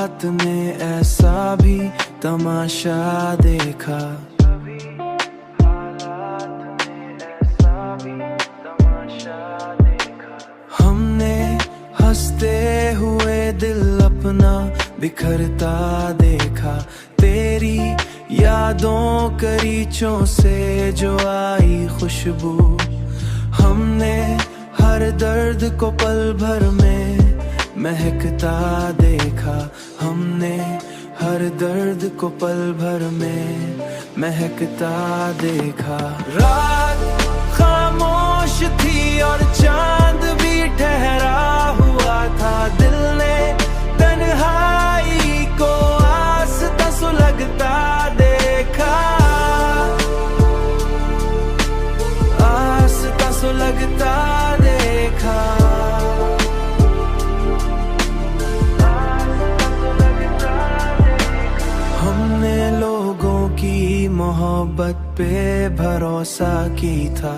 हालात ने ऐसा भी तमाशा देखा। हमने हंसते हुए दिल अपना बिखरता देखा। तेरी यादों करीचों से जो आई खुशबू, हमने हर दर्द को पल भर में महकता देखा। हमने हर दर्द को पल भर में महकता देखा। रात खामोश थी और चांद भी ठहरा हुआ था। दिल ने तन्हाई को आस्ता सुलगता देखा। आस्ता सुलगता देखा। हमने लोगों की मोहब्बत पे भरोसा की था,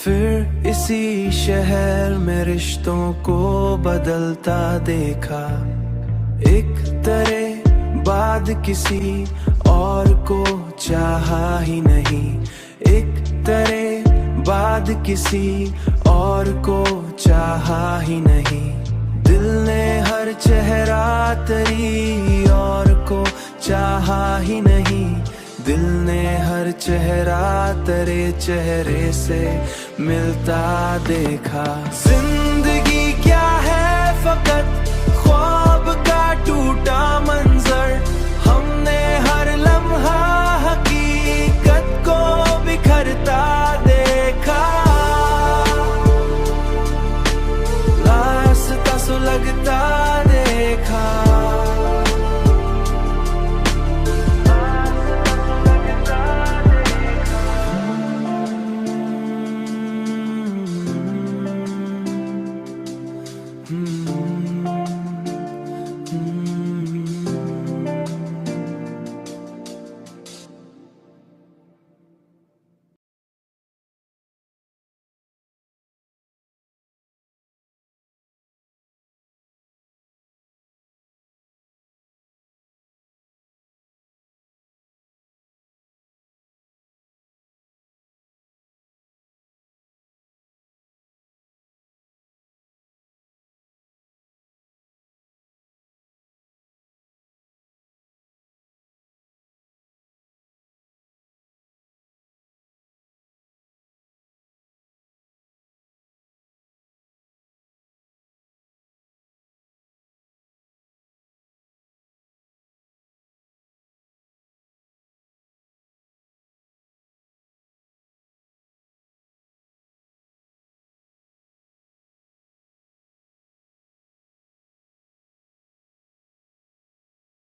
फिर इसी शहर में रिश्तों को बदलता देखा। एक तरह बाद किसी और को चाहा ही नहीं। एक तरह बाद किसी और को चाहा ही नहीं। दिल ने हर चेहरा तेरी और को चाहा ही नहीं। दिल ने हर चेहरा तेरे चेहरे से मिलता देखा। जिंदगी क्या है फकत